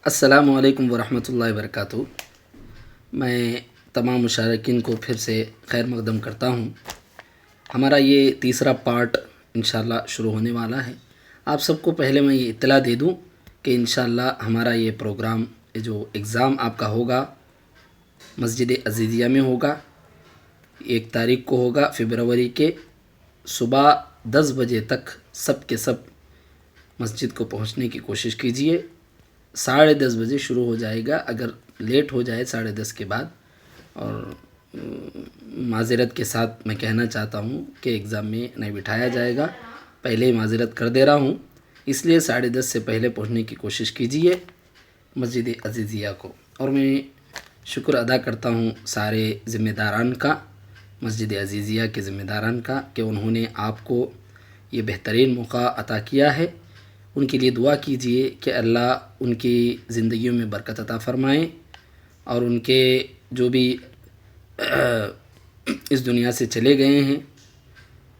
السلام علیکم ورحمۃ اللہ وبرکاتہ۔ میں تمام مشارکین کو پھر سے خیر مقدم کرتا ہوں۔ ہمارا یہ تیسرا پارٹ انشاءاللہ شروع ہونے والا ہے۔ آپ سب کو پہلے میں یہ اطلاع دے دوں کہ انشاءاللہ ہمارا یہ پروگرام جو ایگزام آپ کا ہوگا مسجد عزیزیہ میں ہوگا، 1 تاریخ کو ہوگا فروری کے، صبح 10 بجے تک سب کے سب مسجد کو پہنچنے کی کوشش کیجیے۔ 10:30 بجے شروع ہو جائے گا، اگر لیٹ ہو جائے 10:30 کے بعد، اور معذرت کے ساتھ میں کہنا چاہتا ہوں کہ ایگزام میں نہیں بٹھایا جائے گا، پہلے ہی معذرت کر دے رہا ہوں، اس لیے 10:30 سے پہلے پہنچنے کی کوشش کیجیے مسجد عزیزیہ کو۔ اور میں شکر ادا کرتا ہوں سارے ذمہ داران کا، مسجد عزیزیہ کے ذمہ داران کا، کہ انہوں نے آپ کو یہ بہترین موقع عطا کیا ہے۔ ان کے لیے دعا کیجیے کہ اللہ ان کی زندگیوں میں برکت عطا فرمائے، اور ان کے جو بھی اس دنیا سے چلے گئے ہیں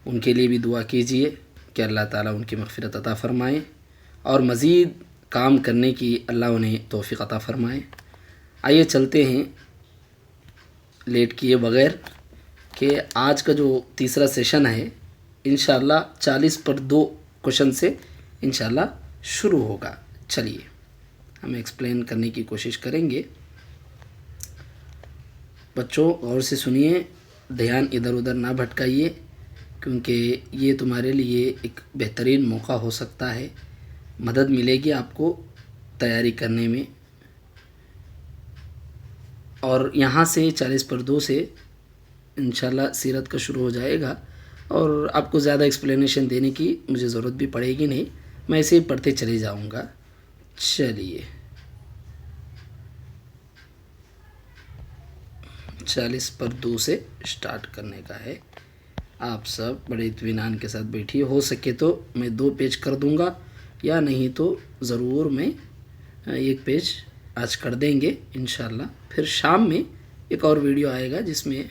ان کے لیے بھی دعا کیجیے کہ اللہ تعالیٰ ان کی مغفرت عطا فرمائے، اور مزید کام کرنے کی اللہ انہیں توفیق عطا فرمائے۔ آئیے چلتے ہیں لیٹ کیے بغیر کہ آج کا جو تیسرا سیشن ہے انشاءاللہ 40 پر 2 کوشچن سے انشاءاللہ شروع ہوگا۔ چلیے ہم ایکسپلین کرنے کی کوشش کریں گے۔ بچوں غور سے سنیے، دھیان ادھر ادھر نہ بھٹکائیے، کیونکہ یہ تمہارے لیے ایک بہترین موقع ہو سکتا ہے، مدد ملے گی آپ کو تیاری کرنے میں۔ اور یہاں سے 40 پر 2 سے انشاءاللہ سیرت کا شروع ہو جائے گا، اور آپ کو زیادہ ایکسپلینیشن دینے کی مجھے ضرورت بھی پڑے گی نہیں، میں ایسے ہی پڑھتے چلے جاؤں گا۔ چلیے 40 پر 2 سے سٹارٹ کرنے کا ہے۔ آپ سب بڑے اطمینان کے ساتھ بیٹھیے، ہو سکے تو میں 2 پیج کر دوں گا، یا نہیں تو ضرور میں 1 پیج آج کر دیں گے انشاءاللہ۔ پھر شام میں ایک اور ویڈیو آئے گا جس میں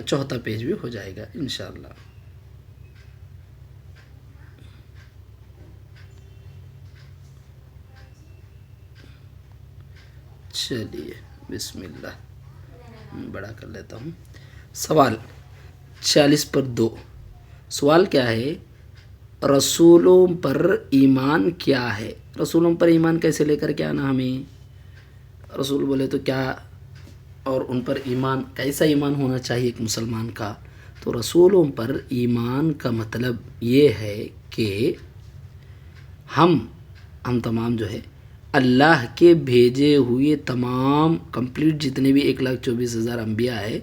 4تھا پیج بھی ہو جائے گا انشاءاللہ۔ چلیے بسم اللہ، بڑا کر لیتا ہوں۔ سوال 40 پر 2، سوال کیا ہے؟ رسولوں پر ایمان کیا ہے؟ رسولوں پر ایمان کیسے لے کر کے آنا ہمیں؟ رسول بولے تو کیا، اور ان پر ایمان کیسا ایمان ہونا چاہیے ایک مسلمان کا؟ تو رسولوں پر ایمان کا مطلب یہ ہے کہ ہم تمام جو ہے اللہ کے بھیجے ہوئے تمام کمپلیٹ جتنے بھی 1,24,000 انبیاء ہے،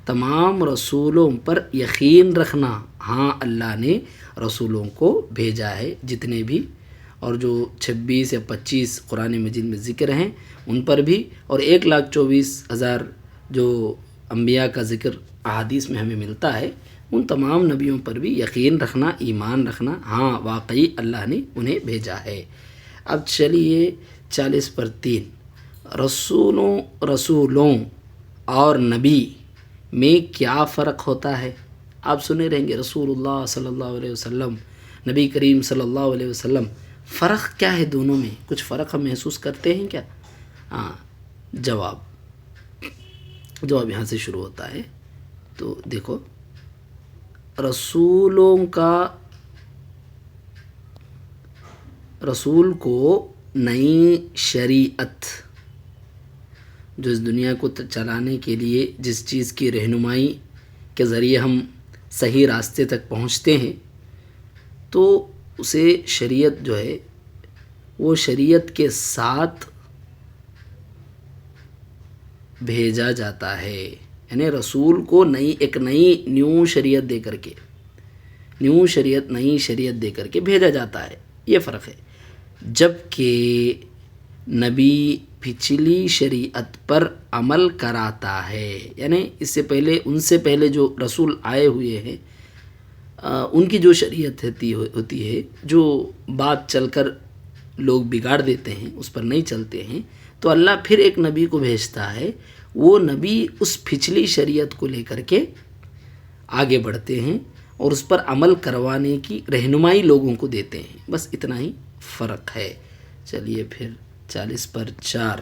تمام رسولوں پر یقین رکھنا۔ ہاں اللہ نے رسولوں کو بھیجا ہے جتنے بھی، اور جو 26 یا 25 قرآن مجید میں ذکر ہیں ان پر بھی، اور 1,24,000 جو انبیاء کا ذکر احادیث میں ہمیں ملتا ہے، ان تمام نبیوں پر بھی یقین رکھنا، ایمان رکھنا، ہاں واقعی اللہ نے انہیں بھیجا ہے۔ اب چلیے 40 پر 3، رسولوں اور نبی میں کیا فرق ہوتا ہے؟ آپ سنے رہیں گے رسول اللہ صلی اللہ علیہ وسلم، نبی کریم صلی اللہ علیہ وسلم، فرق کیا ہے دونوں میں؟ کچھ فرق ہم محسوس کرتے ہیں کیا؟ ہاں، جواب یہاں سے شروع ہوتا ہے۔ تو دیکھو، رسول کو نئی شریعت جو اس دنیا کو چلانے کے لیے جس چیز کی رہنمائی کے ذریعے ہم صحیح راستے تک پہنچتے ہیں، تو اسے شریعت جو ہے وہ شریعت کے ساتھ بھیجا جاتا ہے، یعنی رسول کو ایک نیو شریعت دے کر کے، نئی شریعت دے کر کے بھیجا جاتا ہے، یہ فرق ہے۔ جبکہ نبی پچھلی شریعت پر عمل کراتا ہے، یعنی ان سے پہلے جو رسول آئے ہوئے ہیں ان کی جو شریعت ہوتی ہے، جو بات چل کر لوگ بگاڑ دیتے ہیں، اس پر نہیں چلتے ہیں، تو اللہ پھر ایک نبی کو بھیجتا ہے، وہ نبی اس پچھلی شریعت کو لے کر کے آگے بڑھتے ہیں اور اس پر عمل کروانے کی رہنمائی لوگوں کو دیتے ہیں، بس اتنا ہی فرق ہے۔ چلیے پھر 40/4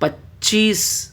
25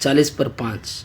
40/5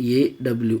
SAW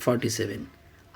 47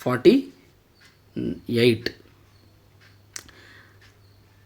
48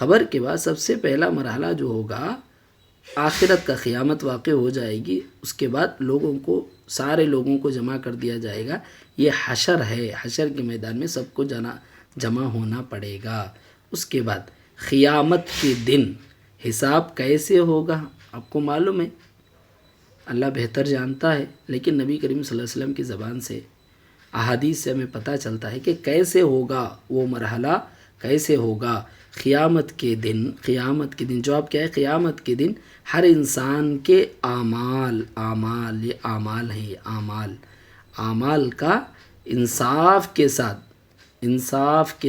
قبر کے بعد سب سے پہلا مرحلہ جو ہوگا آخرت کا، قیامت واقع ہو جائے گی، اس کے بعد لوگوں کو، سارے لوگوں کو جمع کر دیا جائے گا. یہ حشر ہے، حشر کے میدان میں سب کو جمع ہونا پڑے گا. اس کے بعد قیامت کے دن حساب کیسے ہوگا آپ کو معلوم ہے، اللہ بہتر جانتا ہے، لیکن نبی کریم صلی اللہ علیہ وسلم کی زبان سے، احادیث سے ہمیں پتہ چلتا ہے کہ کیسے ہوگا وہ مرحلہ، کیسے ہوگا قیامت کے دن. قیامت کے دن جواب کیا ہے؟ قیامت کے دن ہر انسان کے اعمال، یہ اعمال ہیں، یہ اعمال کا انصاف کے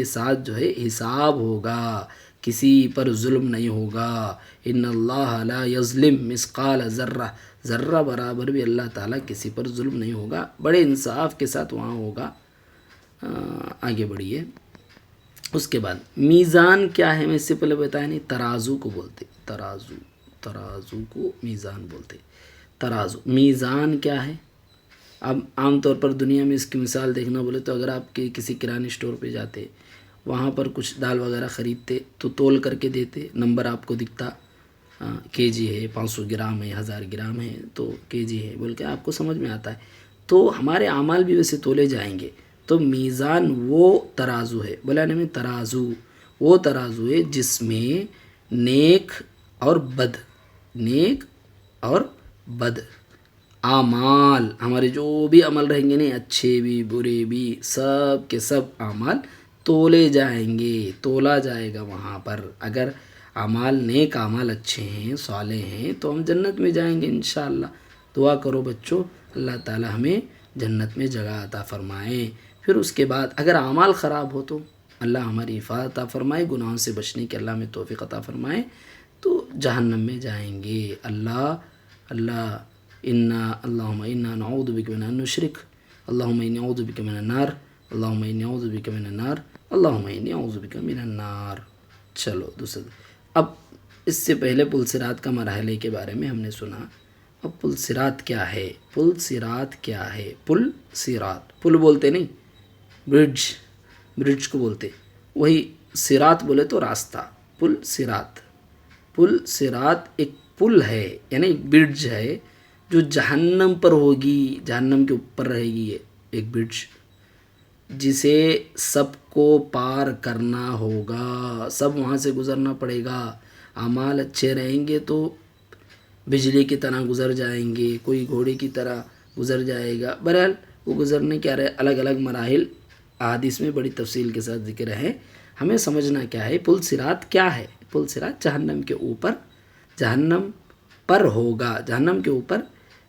ساتھ جو ہے حساب ہوگا. کسی پر ظلم نہیں ہوگا. ان اللہ لا یظلم مثقال ذرہ، ذرہ برابر بھی اللہ تعالیٰ کسی پر ظلم نہیں ہوگا. بڑے انصاف کے ساتھ وہاں ہوگا. آگے بڑھیے. اس کے بعد میزان کیا ہے؟ میں اس سے پہلے بتایا نہیں، ترازو کو بولتے، ترازو کو میزان بولتے. ترازو، میزان کیا ہے؟ اب عام طور پر دنیا میں اس کی مثال دیکھنا بولے تو اگر آپ کسی کرانے اسٹور پہ جاتے، وہاں پر کچھ دال وغیرہ خریدتے تو تول کر کے دیتے، نمبر آپ کو دکھتا، کے جی ہے، 500 گرام ہے، 1000 گرام ہے، تو کے جی ہے بول کے آپ کو سمجھ میں آتا ہے. تو ہمارے اعمال بھی ویسے تولے جائیں گے. تو میزان وہ ترازو ہے، بولا نہیں، ترازو وہ ترازو ہے جس میں نیک اور بد اعمال، ہمارے جو بھی عمل رہیں گے، نہیں اچھے بھی برے بھی، سب کے سب اعمال تولے جائیں گے، تولا جائے گا وہاں پر. اگر نیک اعمال اچھے ہیں، صالح ہیں، تو ہم جنت میں جائیں گے انشاءاللہ. دعا کرو بچوں، اللہ تعالی ہمیں جنت میں جگہ عطا فرمائے. پھر اس کے بعد اگر اعمال خراب ہو تو اللہ ہماری حفاظت عطا فرمائے، گناہوں سے بچنے کی اللہ ہمیں توفیق عطا فرمائے، تو جہنم میں جائیں گے. اللہم انا نعوذ بک من ان نشرک، اللہم انی اعوذ بک من النار، اللہم انی اعوذ بک من النار، اللہم انی اعوذ بک من النار. چلو دوسرا، اب اس سے پہلے پل صراط کا مرحلے کے بارے میں ہم نے سنا. اب پل صراط کیا ہے؟ پل صراط کیا ہے؟ پل صراط، پل بولتے نہیں، برج کو بولتے، وہی صراط بولے تو راستہ. پل صراط ایک پل ہے، یعنی ایک برج ہے جو جہنم پر ہوگی، جہنم کے اوپر رہے گی. یہ ایک برج جسے سب کو پار کرنا ہوگا، سب وہاں سے گزرنا پڑے گا. اعمال اچھے رہیں گے تو بجلی کی طرح گزر جائیں گے، کوئی گھوڑے کی طرح گزر جائے گا. بہرحال وہ گزرنے کیا رہے، الگ الگ مراحل احادیث میں بڑی تفصیل کے ساتھ ذکر ہے. ہمیں سمجھنا کیا ہے، پل صراط کیا ہے؟ پل صراط جہنم کے اوپر، جہنم پر ہوگا، جہنم کے اوپر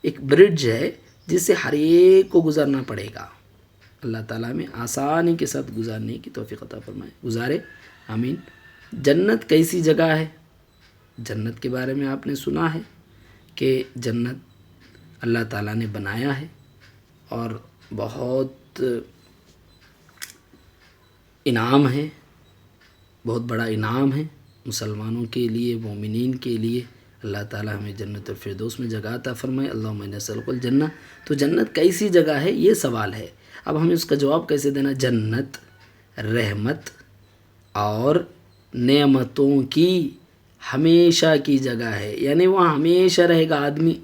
ایک برج ہے جس سے ہر ایک کو گزرنا پڑے گا. اللہ تعالیٰ میں آسانی کے ساتھ گزارنے کی توفیق عطا فرمائے، گزارے آمین. جنت کیسی جگہ ہے؟ جنت کے بارے میں آپ نے سنا ہے کہ جنت اللہ تعالیٰ نے بنایا ہے اور بہت انعام ہے، بہت بڑا انعام ہے مسلمانوں کے لیے، مومنین کے لیے. اللہ تعالیٰ ہمیں جنت الفردوس میں جگہ عطا فرمائے. اللہم انا نسألک الجنہ. تو جنت کیسی جگہ ہے، یہ سوال ہے. اب ہمیں اس کا جواب کیسے دینا؟ جنت رحمت اور نعمتوں کی ہمیشہ کی جگہ ہے، یعنی وہاں ہمیشہ رہے گا. آدمی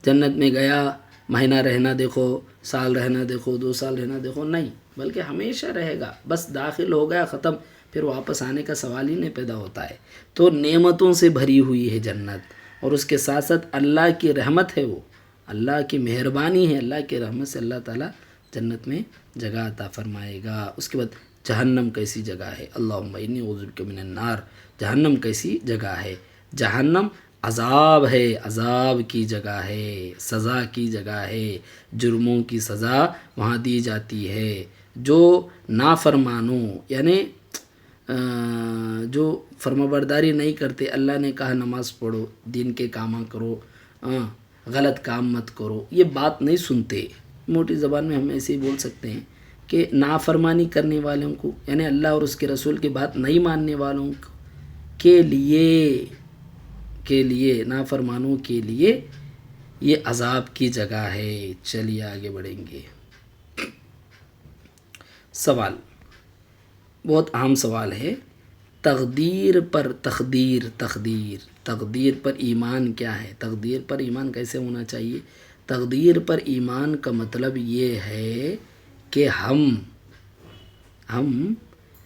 جنت میں گیا، مہینہ رہنا دیکھو، سال رہنا دیکھو، 2 سال رہنا دیکھو، نہیں، بلکہ ہمیشہ رہے گا. بس داخل ہو گیا، ختم، پھر واپس آنے کا سوال ہی نہیں پیدا ہوتا ہے. تو نعمتوں سے بھری ہوئی ہے جنت، اور اس کے ساتھ ساتھ اللہ کی رحمت ہے، وہ اللہ کی مہربانی ہے، اللہ کی رحمت سے اللہ تعالیٰ جنت میں جگہ عطا فرمائے گا. اس کے بعد جہنم کیسی جگہ ہے؟ اللہم انی اعوذ بک من النار. جہنم کیسی جگہ ہے؟ جہنم عذاب ہے، عذاب کی جگہ ہے، سزا کی جگہ ہے، جرموں کی سزا وہاں دی جاتی ہے. جو نافرمانوں، یعنی جو فرما برداری نہیں کرتے، اللہ نے کہا نماز پڑھو، دین کے کام کرو، غلط کام مت کرو، یہ بات نہیں سنتے. موٹی زبان میں ہم ایسے ہی بول سکتے ہیں کہ نافرمانی کرنے والوں کو، یعنی اللہ اور اس کے رسول کی بات نہیں ماننے والوں کے لیے نافرمانوں کے لیے یہ عذاب کی جگہ ہے. چلیے آگے بڑھیں گے. سوال بہت اہم سوال ہے تقدیر پر تقدیر پر ایمان کیا ہے؟ تقدیر پر ایمان کیسے ہونا چاہیے؟ تقدیر پر ایمان کا مطلب یہ ہے کہ ہم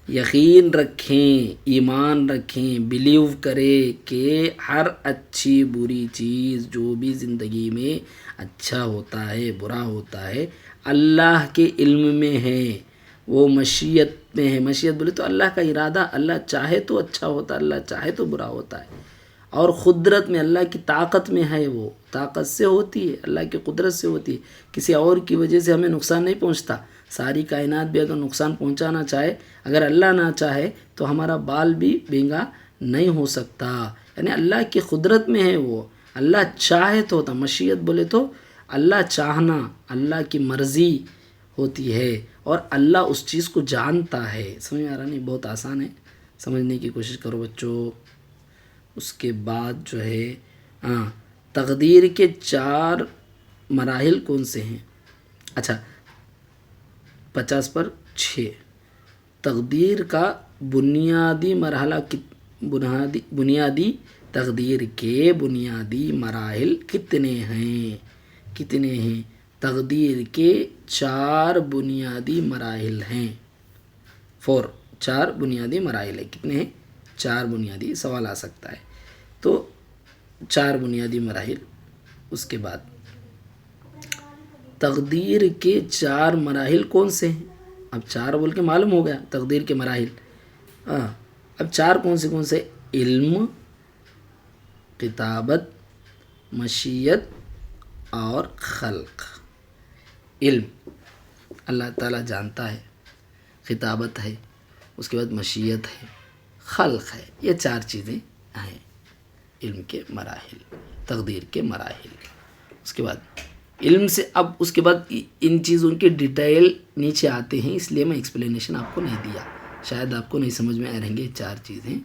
یقین رکھیں، ایمان رکھیں، بلیو کریں کہ ہر اچھی بری چیز جو بھی زندگی میں اچھا ہوتا ہے برا ہوتا ہے اللہ کے علم میں ہے، وہ مشیت میں ہے۔ مشیت بولے تو اللہ کا ارادہ، اللہ چاہے تو اچھا ہوتا ہے، اللہ چاہے تو برا ہوتا ہے، اور قدرت میں اللہ کی طاقت میں ہے، وہ طاقت سے ہوتی ہے، اللہ کی قدرت سے ہوتی ہے، کسی اور کی وجہ سے ہمیں نقصان نہیں پہنچتا۔ ساری کائنات بھی اگر نقصان پہنچانا چاہے، اگر اللہ نہ چاہے تو ہمارا بال بھی بینگا نہیں ہو سکتا، یعنی اللہ کی قدرت میں ہے وہ، اللہ چاہے تو ہوتا۔ مشیت بولے تو اللہ چاہنا، اللہ کی مرضی ہوتی ہے، اور اللہ اس چیز کو جانتا ہے۔ سمجھ میں آ رہا نہیں؟ بہت آسان ہے، سمجھنے کی کوشش کرو بچوں۔ اس کے بعد جو ہے تقدیر کے 4 مراحل کون سے ہیں؟ اچھا 50 پر 6، تقدیر کا بنیادی مرحلہ بنیادی تقدیر کے بنیادی مراحل کتنے ہیں؟ تقدیر کے 4 بنیادی مراحل ہیں، 4 بنیادی مراحل ہیں۔ کتنے ہیں؟ 4 بنیادی، سوال آ سکتا ہے تو 4 بنیادی مراحل۔ اس کے بعد تقدیر کے 4 مراحل کون سے ہیں؟ اب 4 بول کے معلوم ہو گیا تقدیر کے مراحل۔ اب 4 کون سے؟ علم، کتابت، مشیت اور خلق۔ علم اللہ تعالیٰ جانتا ہے، کتابت ہے، اس کے بعد مشیت ہے، خلق ہے، یہ 4 چیزیں ہیں علم کے مراحل، تقدیر کے مراحل۔ اس کے بعد علم سے اب اس کے بعد ان چیزوں کے ڈیٹیل نیچے آتے ہیں، اس لیے میں ایکسپلینیشن آپ کو نہیں دیا، شاید آپ کو نہیں سمجھ میں آ رہیں گے 4 چیزیں۔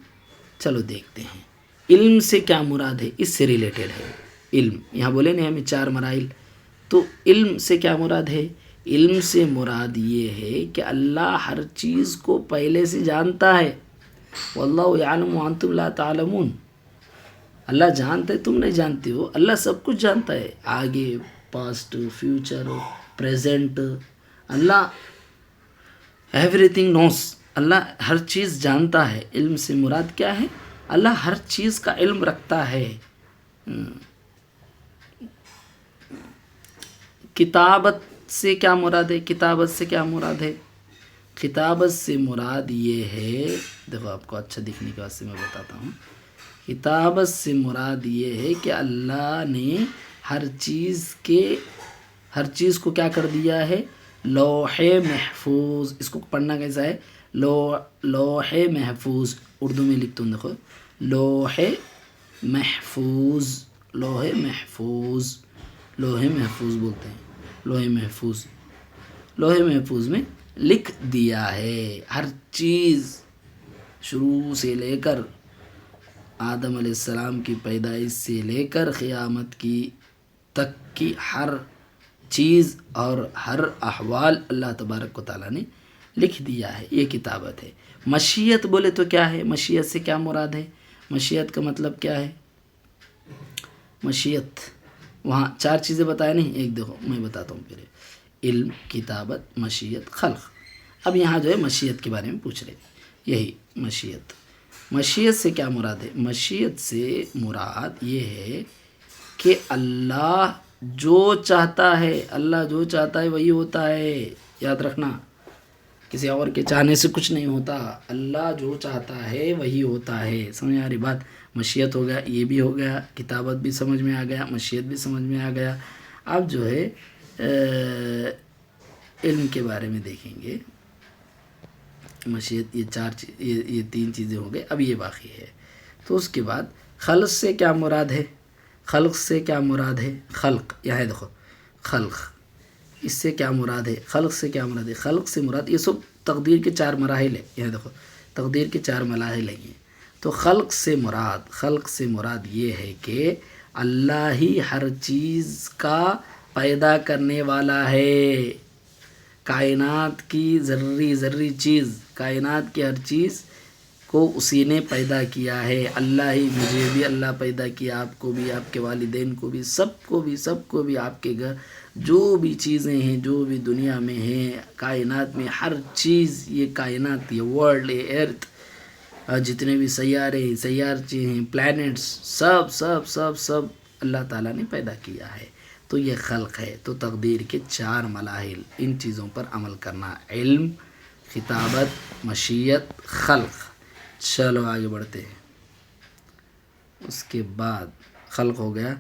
چلو دیکھتے ہیں علم سے کیا مراد ہے، اس سے ریلیٹڈ ہے علم۔ یہاں بولے نہیں ہمیں 4 مراحل، تو علم سے کیا مراد ہے؟ علم سے مراد یہ ہے کہ اللہ ہر چیز کو پہلے سے جانتا ہے۔ واللہ یعلم وانتم لا تعلمون، اللہ جانتا ہے تم نہیں جانتے ہو، اللہ سب کچھ جانتا ہے، آگے، پاسٹ، فیوچر، پریزنٹ، اللہ ایوری تھنگ نوس، اللہ ہر چیز جانتا ہے۔ علم سے مراد کیا ہے؟ اللہ ہر چیز کا علم رکھتا ہے۔ کتابت سے کیا مراد ہے؟ کتابت سے مراد یہ ہے، دیکھو آپ کو اچھا دکھنے کے واسطے میں بتاتا ہوں، کتابت سے مراد یہ ہے کہ اللہ نے ہر چیز کو کیا کر دیا ہے؟ لوح محفوظ۔ اس کو پڑھنا کیسا ہے؟ لوح محفوظ، اردو میں لکھتا ہوں، دیکھو لوح محفوظ بولتے ہیں، لوح محفوظ میں لکھ دیا ہے ہر چیز، شروع سے لے کر آدم علیہ السلام کی پیدائش سے لے کر قیامت کی تک کی ہر چیز اور ہر احوال اللہ تبارک و تعالیٰ نے لکھ دیا ہے، یہ کتابت ہے۔ مشیت بولے تو کیا ہے؟ مشیت سے کیا مراد ہے؟ مشیت کا مطلب کیا ہے؟ مشیت وہاں 4 چیزیں بتایا نہیں، ایک دیکھو میں بتاتا ہوں پھر، علم، کتابت، مشیت، خلق۔ اب یہاں جو ہے مشیت کے بارے میں پوچھ رہے ہیں، یہی مشیت سے کیا مراد ہے؟ مشیت سے مراد یہ ہے کہ اللہ جو چاہتا ہے وہی ہوتا ہے، یاد رکھنا، کسی اور کے چاہنے سے کچھ نہیں ہوتا، اللہ جو چاہتا ہے وہی ہوتا ہے۔ سمجھ آ رہی بات؟ مشیت ہو گیا، یہ بھی ہو گیا، کتابت بھی سمجھ میں آ گیا، مشیت بھی سمجھ میں آ گیا۔ اب جو ہے علم کے بارے میں دیکھیں گے، مشیت، یہ 3 چیزیں ہو گئے، اب یہ باقی ہے۔ تو اس کے بعد خلق سے کیا مراد ہے؟ خلق یہاں ہے، دیکھو خلق، اس سے کیا مراد ہے؟ خلق سے مراد یہ سب تقدیر کے 4 مراحل ہے، یہاں دیکھو تقدیر کے 4 مراحل ہیں۔ تو خلق سے مراد یہ ہے کہ اللہ ہی ہر چیز کا پیدا کرنے والا ہے، کائنات کی ذری چیز، کائنات کی ہر چیز کو اسی نے پیدا کیا ہے. اللہ ہی مجھے بھی اللہ پیدا کیا, آپ کو بھی, آپ کے والدین کو بھی, سب کو بھی آپ کے گھر جو بھی چیزیں ہیں, جو بھی دنیا میں ہیں, کائنات میں ہر چیز, یہ کائنات, یہ ورلڈ, یہ ارتھ, جتنے بھی سیارچے ہیں, پلانٹس, سب اللہ تعالیٰ نے پیدا کیا ہے. تو یہ خلق ہے. تو تقدیر کے 4 مراحل, ان چیزوں پر عمل کرنا, علم, خطابت, مشیت, خلق. چلو آگے بڑھتے ہیں. اس کے بعد خلق ہو گیا.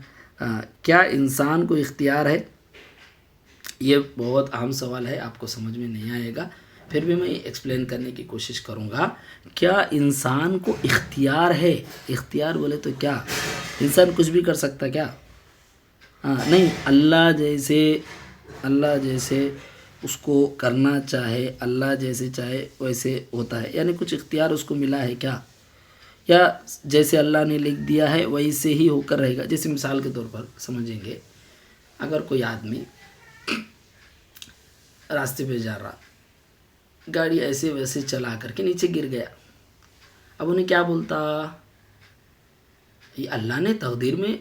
کیا انسان کو اختیار ہے؟ یہ بہت اہم سوال ہے, آپ کو سمجھ میں نہیں آئے گا, پھر بھی میں ایکسپلین کرنے کی کوشش کروں گا. کیا انسان کو اختیار ہے؟ اختیار بولے تو کیا انسان کچھ بھی کر سکتا کیا؟ نہیں, اللہ جیسے اس کو کرنا چاہے, اللہ جیسے چاہے ویسے ہوتا ہے, یعنی کچھ اختیار اس کو ملا ہے کیا؟ یا جیسے اللہ نے لکھ دیا ہے ویسے ہی ہو کر رہے گا؟ جیسے مثال کے طور پر سمجھیں گے, اگر کوئی آدمی راستے پہ جا رہا, گاڑی ایسے ویسے چلا کر کے نیچے گر گیا, اب انہیں کیا بولتا؟ یہ اللہ نے تقدیر میں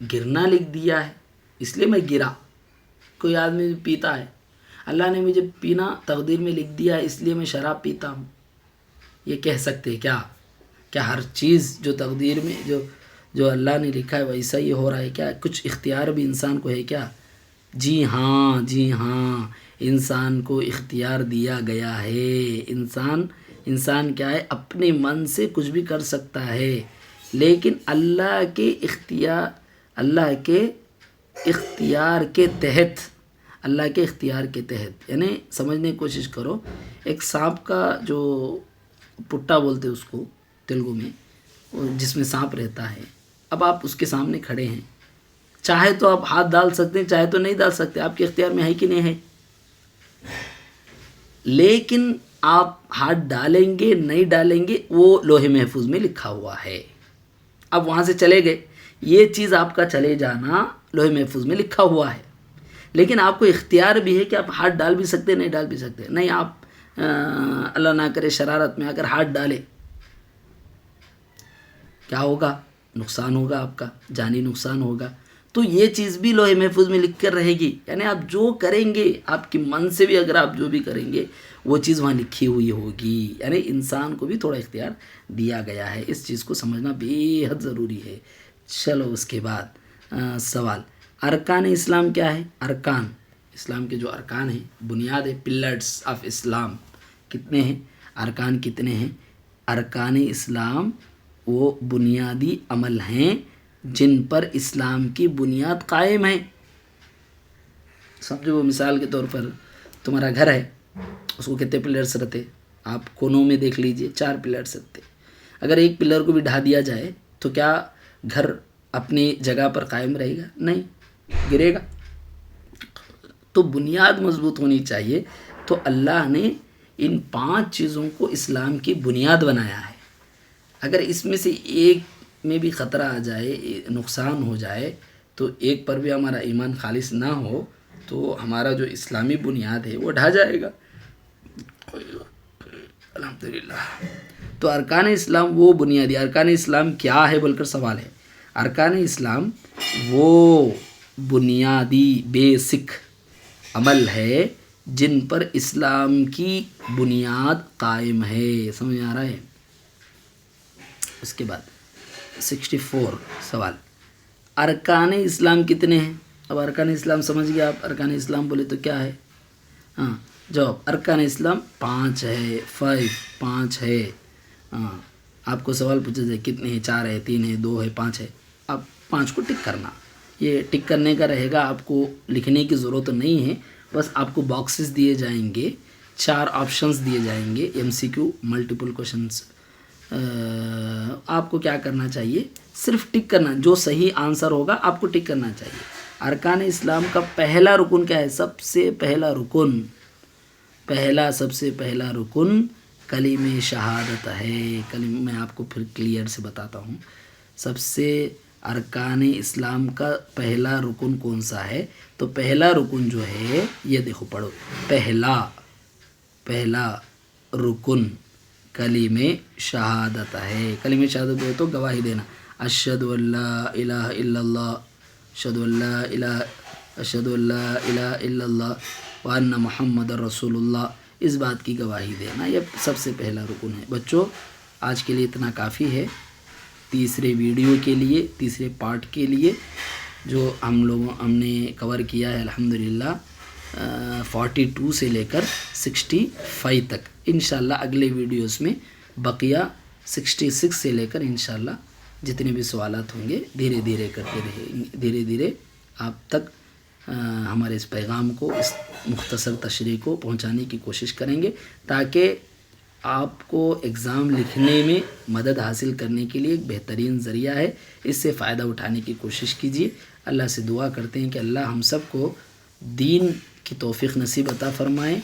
گرنا لکھ دیا ہے اس لیے میں گرا. کوئی آدمی پیتا ہے, اللہ نے مجھے پینا تقدیر میں لکھ دیا ہے اس لیے میں شراب پیتا ہوں. یہ کہہ سکتے کیا ہر چیز جو تقدیر میں جو اللہ نے لکھا ہے ویسا ہی ہو رہا ہے کیا؟ کچھ اختیار بھی انسان کو ہے کیا؟ جی ہاں, انسان کو اختیار دیا گیا ہے. انسان کیا ہے؟ اپنے من سے کچھ بھی کر سکتا ہے, لیکن اللہ کے اختیار کے تحت, یعنی سمجھنے کی کوشش کرو. ایک سانپ کا جو پٹا بولتے اس کو تیلگو میں, جس میں سانپ رہتا ہے, اب آپ اس کے سامنے کھڑے ہیں, چاہے تو آپ ہاتھ ڈال سکتے ہیں, چاہے تو نہیں ڈال سکتے, آپ کے اختیار میں ہے کہ نہیں ہے. لیکن آپ ہاتھ ڈالیں گے نہیں ڈالیں گے وہ لوح محفوظ میں لکھا ہوا ہے. اب وہاں سے چلے گئے, یہ چیز آپ کا چلے جانا لوح محفوظ میں لکھا ہوا ہے, لیکن آپ کو اختیار بھی ہے کہ آپ ہاتھ ڈال بھی سکتے نہیں ڈال بھی سکتے. نہیں, آپ اللہ نہ کرے شرارت میں اگر ہاتھ ڈالے, کیا ہوگا؟ نقصان ہوگا, آپ کا جانی نقصان ہوگا. تو یہ چیز بھی لوح محفوظ میں لکھ کر رہے گی, یعنی آپ جو کریں گے آپ کی من سے بھی اگر آپ جو بھی کریں گے وہ چیز وہاں لکھی ہوئی ہوگی. یعنی انسان کو بھی تھوڑا اختیار دیا گیا ہے, اس چیز کو سمجھنا بے حد ضروری ہے. چلو اس کے بعد سوال, ارکان اسلام کیا ہے؟ ارکان اسلام کے جو ارکان ہیں, بنیاد ہے, پلرز آف اسلام, کتنے ہیں ارکان؟ کتنے ہیں ارکان اسلام؟ وہ بنیادی عمل ہیں جن پر اسلام کی بنیاد قائم ہے. سمجھو, وہ مثال کے طور پر تمہارا گھر ہے, اس کو کتنے پلرس رہتے؟ آپ کونوں میں دیکھ لیجئے 4 پلرس رہتے. اگر ایک پلر کو بھی ڈھا دیا جائے تو کیا گھر اپنی جگہ پر قائم رہے گا؟ نہیں, گرے گا. تو بنیاد مضبوط ہونی چاہیے. تو اللہ نے ان 5 چیزوں کو اسلام کی بنیاد بنایا ہے. اگر اس میں سے ایک میں بھی خطرہ آ جائے, نقصان ہو جائے, تو ایک پر بھی ہمارا ایمان خالص نہ ہو تو ہمارا جو اسلامی بنیاد ہے وہ ڈھا جائے گا. الحمدللہ. تو ارکان اسلام وہ بنیادی, ارکان اسلام کیا ہے بول کر سوال ہے. ارکان اسلام وہ بنیادی بیسک عمل ہے جن پر اسلام کی بنیاد قائم ہے. سمجھ آ رہا ہے؟ اس کے بعد 64 سوال, ارکان اسلام کتنے ہیں؟ اب ارکان اسلام سمجھ گیا آپ, ارکان اسلام بولے تو کیا ہے؟ ہاں, جواب, ارکان اسلام 5 ہے, 5 ہے. ہاں, آپ کو سوال پوچھا جائے کتنے ہیں, 4 ہے, 3 ہے, 2 ہے, 5 ہے, آپ 5 کو ٹک کرنا. یہ ٹک کرنے کا رہے گا, آپ کو لکھنے کی ضرورت نہیں ہے, بس آپ کو باکسز دیے جائیں گے, 4 آپشنز دیے جائیں گے, MCQ ملٹیپل کوشچنس. آپ کو کیا کرنا چاہیے؟ صرف ٹک کرنا, جو صحیح آنسر ہوگا آپ کو ٹک کرنا چاہیے. ارکان اسلام کا پہلا رکن کیا ہے؟ سب سے پہلا رکن کلمہ شہادت ہے. میں آپ کو پھر کلیئر سے بتاتا ہوں. سب سے ارکان اسلام کا پہلا رکن کون سا ہے؟ تو پہلا رکن جو ہے, یہ دیکھو پڑھو, پہلا رکن کلیم شہادت ہے. کلیم شہادت ہے تو گواہی دینا. اشہد ان لا الہ الا اللہ اشہد ان لا الہ الا اللہ وان محمد رسول اللہ، اس بات کی گواہی دینا. یہ سب سے پہلا رکن ہے. بچوں آج کے لیے اتنا کافی ہے. تیسرے ویڈیو کے لیے، تیسرے پارٹ کے لیے جو ہم نے کور کیا ہے الحمدللہ 42 سے لے کر 65 تک. انشاءاللہ اگلے ویڈیوز میں بقیہ 66 سے لے کر انشاءاللہ جتنے بھی سوالات ہوں گے دھیرے دھیرے کرتے رہیں، دھیرے دھیرے آپ تک ہمارے اس پیغام کو، اس مختصر تشریح کو پہنچانے کی کوشش کریں گے، تاکہ آپ کو ایگزام لکھنے میں مدد حاصل کرنے کے لیے ایک بہترین ذریعہ ہے. اس سے فائدہ اٹھانے کی کوشش کیجیے. اللہ سے دعا کرتے ہیں کہ اللہ ہم سب کو دین کی توفیق نصیب عطا فرمائے،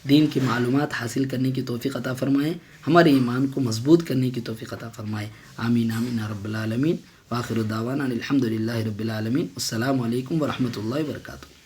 دین کی معلومات حاصل کرنے کی توفیق عطا فرمائے، ہمارے ایمان کو مضبوط کرنے کی توفیق عطا فرمائے. آمین آمین یا رب العالمین. وآخر دعوانا الحمدللہ رب العالمین. السلام علیکم ورحمۃ اللہ وبرکاتہ.